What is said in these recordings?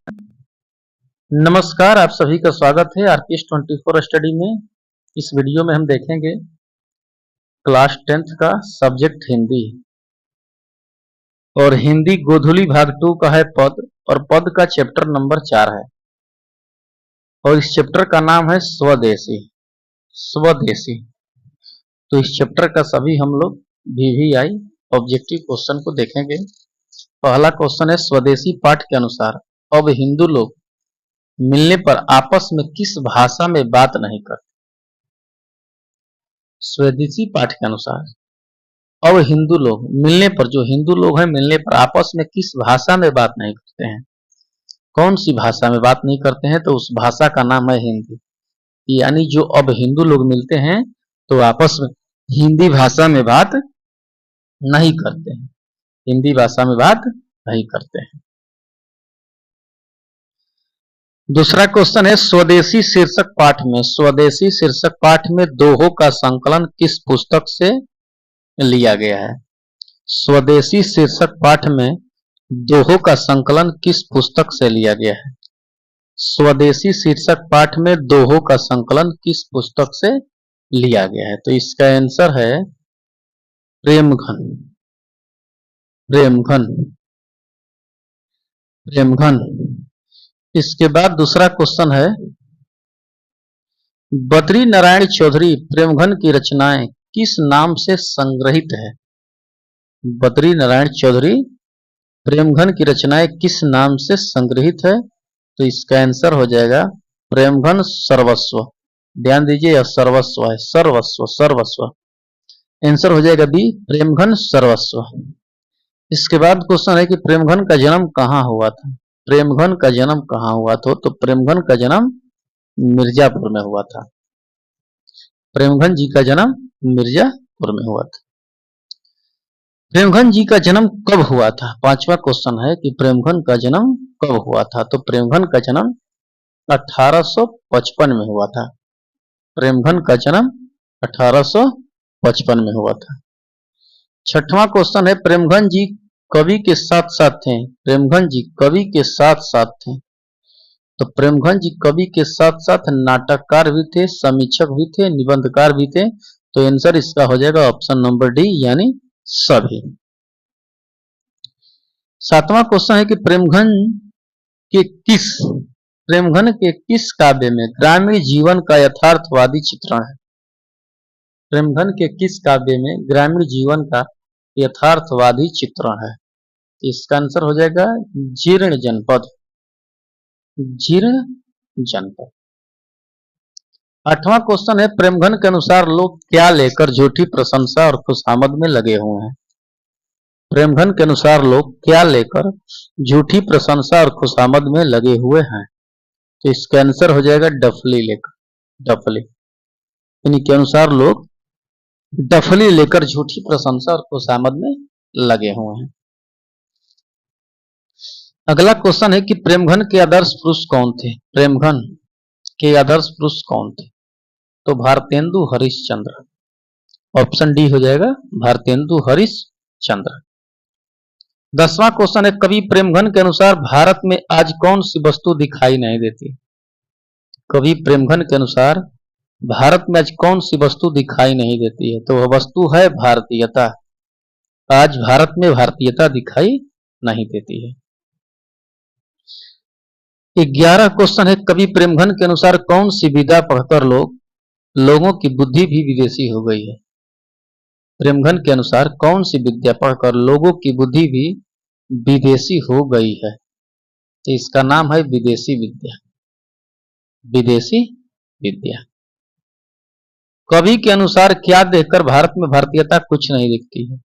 नमस्कार, आप सभी का स्वागत है आरपीएस 24 स्टडी में। इस वीडियो में हम देखेंगे क्लास 10th का सब्जेक्ट हिंदी और हिंदी गोधूली भाग 2 का है पद, और पद का चैप्टर नंबर 4 है और इस चैप्टर का नाम है स्वदेशी। स्वदेशी तो इस चैप्टर का सभी हम लोग वीवीआई ऑब्जेक्टिव क्वेश्चन को देखेंगे। पहला क्वेश्चन है, स्वदेशी पाठ के अनुसार अब हिंदू लोग मिलने पर आपस में किस भाषा में बात नहीं करते। स्वदेशी पाठ के अनुसार अब हिंदू लोग मिलने पर, जो हिंदू लोग हैं मिलने पर आपस में किस भाषा में बात नहीं करते हैं। कौन सी भाषा में बात नहीं करते हैं, तो उस भाषा का नाम है हिंदी। यानी जो अब हिंदू लोग मिलते हैं तो आपस में हिंदी भाषा में बात नहीं करते हैं, हिंदी भाषा में बात नहीं करते हैं। दूसरा क्वेश्चन है, स्वदेशी शीर्षक पाठ में, स्वदेशी शीर्षक पाठ में दोहों का संकलन किस पुस्तक से लिया गया है। स्वदेशी शीर्षक पाठ में दोहों का संकलन किस पुस्तक से लिया गया है। स्वदेशी शीर्षक पाठ में दोहों का संकलन किस पुस्तक से लिया गया है, तो इसका आंसर है प्रेमघन। प्रेमघन प्रेमघन इसके बाद दूसरा क्वेश्चन है, बद्री नारायण चौधरी प्रेमघन की रचनाएं किस नाम से संग्रहित है। बद्री नारायण चौधरी प्रेमघन की रचनाएं किस नाम से संग्रहित है, तो इसका आंसर हो जाएगा प्रेमघन सर्वस्व। ध्यान दीजिए, यह सर्वस्व है, सर्वस्व सर्वस्व। आंसर हो जाएगा बी, प्रेमघन सर्वस्व। इसके बाद क्वेश्चन है कि प्रेमघन का जन्म कहाँ हुआ था। प्रेमघन का जन्म कहाँ हुआ था, तो प्रेमघन का जन्म मिर्जापुर में हुआ था। प्रेमघन जी का जन्म मिर्जापुर में हुआ था। प्रेमघन जी का जन्म कब हुआ था। पांचवा क्वेश्चन है कि प्रेमघन का जन्म कब हुआ था, तो प्रेमघन का जन्म 1855 में हुआ था। प्रेमघन का जन्म 1855 में हुआ था। छठवां क्वेश्चन है, प्रेमघन जी कवि के साथ साथ थे। प्रेमघन जी कवि के साथ साथ थे, तो प्रेमघन जी कवि के साथ साथ नाटककार भी थे, समीक्षक भी थे, निबंधकार भी थे। तो आंसर इसका हो जाएगा ऑप्शन नंबर डी, यानी सभी। सातवां क्वेश्चन है कि प्रेमघन के किस काव्य में ग्रामीण जीवन का यथार्थवादी चित्रण है। प्रेमघन के किस काव्य में ग्रामीण जीवन का यथार्थवादी चित्रण है, इसका आंसर हो जाएगा जीर्ण जनपद। जीर्ण जनपद। आठवां क्वेश्चन है, प्रेमघन के अनुसार लोग क्या लेकर झूठी प्रशंसा और खुशामद में लगे हुए हैं। प्रेमघन के अनुसार लोग क्या लेकर झूठी प्रशंसा और खुशामद में लगे हुए हैं, तो इसका आंसर हो जाएगा डफली लेकर। डफली इनके अनुसार लोग डफली लेकर झूठी प्रशंसा और खुशामद में लगे हुए हैं। अगला क्वेश्चन है कि प्रेमघन के आदर्श पुरुष कौन थे। प्रेमघन के आदर्श पुरुष कौन थे, तो भारतेंदु हरिश्चंद्र। ऑप्शन डी हो जाएगा भारतेंदु हरिश्चंद्र। 10वां क्वेश्चन है, कवि प्रेमघन के अनुसार भारत में आज कौन सी वस्तु दिखाई नहीं देती। कवि प्रेमघन के अनुसार भारत में आज कौन सी वस्तु दिखाई नहीं देती है, तो वह वस्तु है भारतीयता। आज भारत में भारतीयता दिखाई नहीं देती है। 11 क्वेश्चन है, कवि प्रेमघन के अनुसार कौन सी विधा पढ़कर लोगों की बुद्धि भी विदेशी हो गई है। प्रेमघन के अनुसार कौन सी विद्या पढ़कर लोगों की बुद्धि भी विदेशी हो गई है, तो इसका नाम है विदेशी विद्या। विदेशी विद्या। कवि के अनुसार क्या देखकर भारत में भारतीयता कुछ नहीं दिखती है।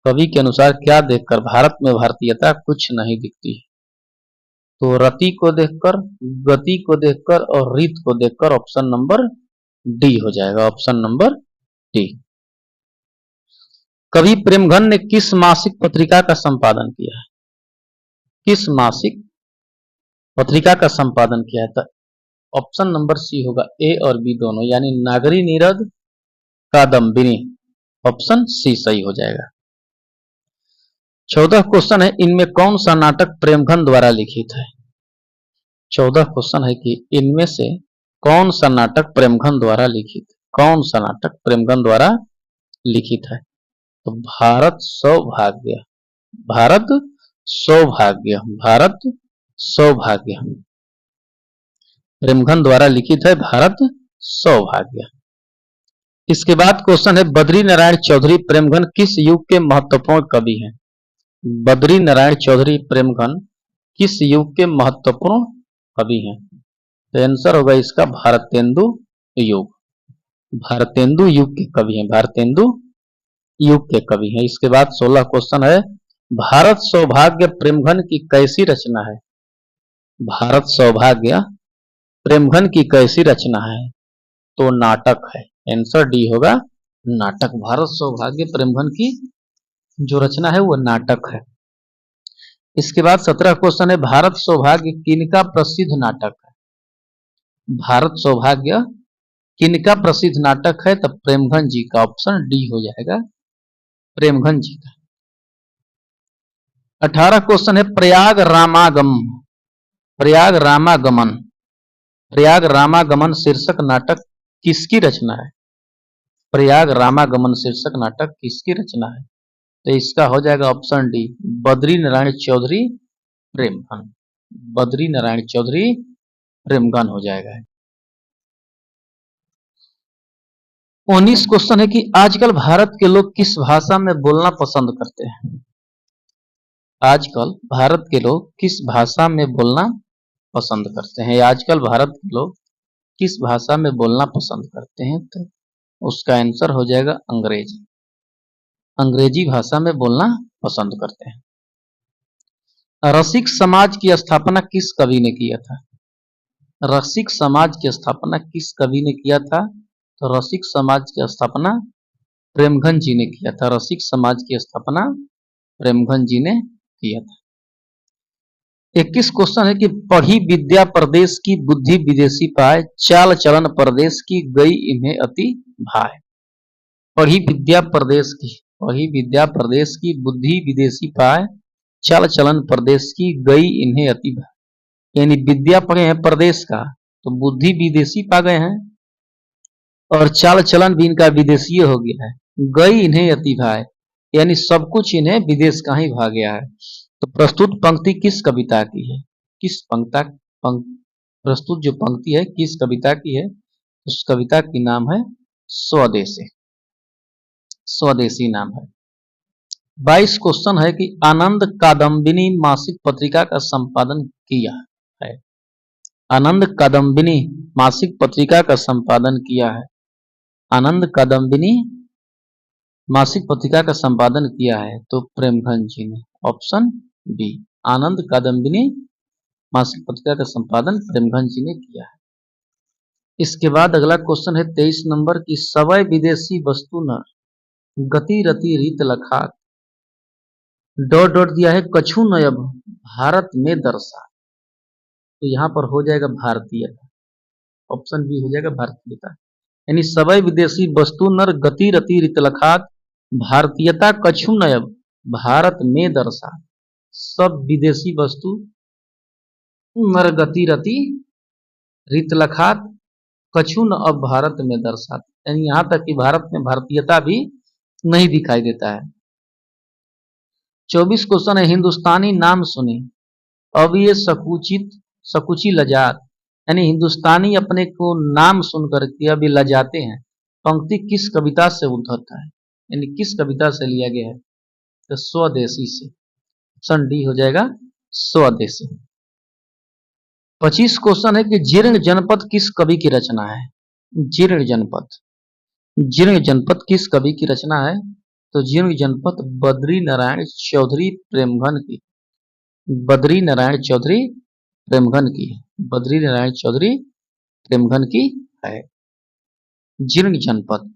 कवि के अनुसार क्या देखकर भारत में भारतीयता कुछ नहीं दिखती है, तो रति को देखकर, गति को देखकर और रीत को देखकर। ऑप्शन नंबर डी हो जाएगा, ऑप्शन नंबर डी। कवि प्रेमघन ने किस मासिक पत्रिका का संपादन किया है। किस मासिक पत्रिका का संपादन किया है, तो ऑप्शन नंबर सी होगा, ए और बी दोनों, यानी नागरी नीरद, कादम्बिनी। ऑप्शन सी सही हो जाएगा। 14 क्वेश्चन है, इनमें कौन सा नाटक प्रेमघन द्वारा लिखित है। 14 क्वेश्चन है कि इनमें से कौन सा नाटक प्रेमघन द्वारा लिखित, कौन सा नाटक प्रेमघन द्वारा लिखित है? तो भारत सौभाग्य, भारत सौभाग्य, भारत सौभाग्य प्रेमघन द्वारा लिखित है, भारत सौभाग्य। इसके बाद क्वेश्चन है बद्री नारायण चौधरी प्रेमघन किस युग के महत्वपूर्ण कवि हैं? बद्री नारायण चौधरी प्रेमघन किस युग के महत्वपूर्ण कवि हैं? तो आंसर होगा इसका भारतेंदु युग, भारतेंदु युग के कवि हैं, भारतेंदु युग के कवि हैं। इसके बाद 16 क्वेश्चन है भारत सौभाग्य प्रेमघन की कैसी रचना है? भारत सौभाग्य प्रेमघन की कैसी रचना है? तो नाटक है, आंसर डी होगा नाटक। भारत सौभाग्य प्रेमघन की जो रचना है वो नाटक है। इसके बाद 17 क्वेश्चन है भारत सौभाग्य किनका प्रसिद्ध नाटक है? भारत सौभाग्य किनका प्रसिद्ध नाटक है? तब प्रेमघन जी का, ऑप्शन डी हो जाएगा प्रेमघन जी का। 18 क्वेश्चन है प्रयाग रामागम, प्रयाग रामागमन, प्रयाग रामागमन शीर्षक नाटक किसकी रचना है? प्रयाग रामागमन शीर्षक नाटक किसकी रचना है? तो इसका हो जाएगा ऑप्शन डी बद्री नारायण चौधरी प्रेमघन, बद्री नारायण चौधरी प्रेमघन हो जाएगा। 19 क्वेश्चन है कि आजकल भारत के लोग किस भाषा में बोलना पसंद करते हैं? आजकल भारत के लोग किस भाषा में बोलना पसंद करते हैं? आजकल भारत के लोग किस भाषा में बोलना पसंद करते हैं? तो उसका आंसर हो जाएगा अंग्रेजी, अंग्रेजी भाषा में बोलना पसंद करते हैं। रसिक समाज की स्थापना किस कवि ने किया था? रसिक समाज की स्थापना किस कवि ने किया था? तो रसिक समाज की स्थापना प्रेमघन जी ने किया था, रसिक समाज की स्थापना प्रेमघन जी ने किया था। 21 क्वेश्चन है कि पढ़ी विद्या परदेश की बुद्धि विदेशी पाए, चाल चलन परदेश की गई इन्हें अति भाए। पढ़ी विद्या परदेश की, पढ़ी विद्या परदेश की बुद्धि विदेशी पाए, चाल चलन परदेश की गई इन्हें अति भाए। यानी विद्या पढ़े हैं प्रदेश का तो बुद्धि विदेशी पा गए हैं और चाल चलन भी इनका विदेशी हो गया है। गई इन्हें अति भाए यानी सब कुछ इन्हें विदेश का ही भा गया है। तो प्रस्तुत पंक्ति किस कविता की है? किस प्रस्तुत जो पंक्ति है किस कविता की है? उस कविता की नाम है स्वदेशी, स्वदेशी नाम है। 22 क्वेश्चन है कि आनंद कादम्बिनी मासिक पत्रिका का संपादन किया है। आनंद कादम्बिनी मासिक पत्रिका का संपादन किया है। आनंद कादम्बिनी मासिक पत्रिका का संपादन किया है तो प्रेमघन जी ने, ऑप्शन बी आनंद कादम्बिनी मासिक पत्रिका का संपादन प्रेमघन जी ने किया है। इसके बाद अगला क्वेश्चन है 23 नंबर की सवय विदेशी वस्तु न गति रति रीत लखात डॉट डॉट दिया है कछु नयब भारत में दर्शा। तो यहां पर हो जाएगा भारतीयता, ऑप्शन बी हो जाएगा भारतीयता। यानी सवय विदेशी वस्तु नर गति रति रीत लखात भारतीयता कछु नयब भारत में दर्शा। सब विदेशी वस्तु नर गति रति रीत लखात कछु न अब भारत में दर्शात। यानी यहां तक कि भारत में भारतीयता भी नहीं दिखाई देता है। 24 क्वेश्चन है हिंदुस्तानी नाम सुनी अब ये सकुची लजात। यानी हिंदुस्तानी अपने को नाम सुनकर के अभी लजाते हैं। पंक्ति किस कविता से उद्धत है? यानी किस कविता से लिया गया है? तो स्वदेशी से, ऑप्शन डी हो जाएगा स्वदेशी। 25 क्वेश्चन है कि जीर्ण जनपद किस कवि की रचना है? जीर्ण जनपद, जीर्ण जनपद किस कवि की रचना है? तो जीर्ण जनपद बद्री नारायण चौधरी प्रेमघन की, बद्री नारायण चौधरी प्रेमघन की, बद्री नारायण चौधरी प्रेमघन की है जीर्ण जनपद।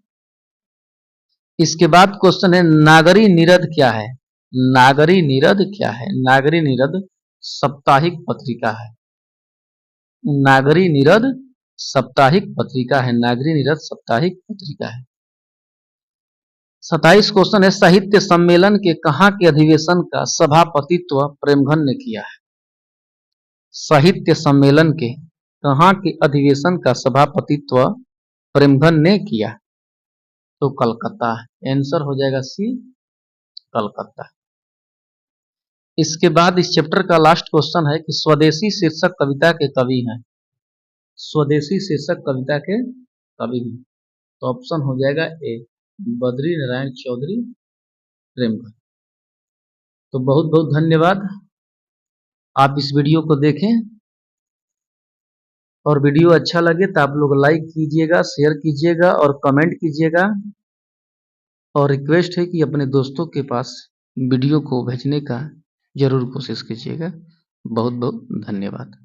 इसके बाद क्वेश्चन है नागरी निरद क्या है? नागरी निरद क्या है? नागरी निरद साप्ताहिक पत्रिका है। नागरी निरद साप्ताहिक पत्रिका है, नागरी निरद साप्ताहिक पत्रिका है। 27 क्वेश्चन है साहित्य सम्मेलन के कहाँ के अधिवेशन का सभापतित्व प्रेमघन ने किया है? साहित्य सम्मेलन के कहाँ के अधिवेशन का सभापतित्व प्रेमघन ने किया? तो कलकत्ता। आंसर हो जाएगा सी, कलकत्ता। इसके बाद इस चैप्टर का लास्ट क्वेश्चन है कि स्वदेशी शीर्षक कविता के कवि हैं। स्वदेशी शीर्षक कविता के कवि हैं, तो ऑप्शन हो जाएगा ए, बद्री नारायण चौधरी प्रेमघन। तो बहुत बहुत धन्यवाद। आप इस वीडियो को देखें और वीडियो अच्छा लगे तो आप लोग लाइक कीजिएगा, शेयर कीजिएगा और कमेंट कीजिएगा। और रिक्वेस्ट है कि अपने दोस्तों के पास वीडियो को भेजने का जरूर कोशिश कीजिएगा। बहुत बहुत धन्यवाद।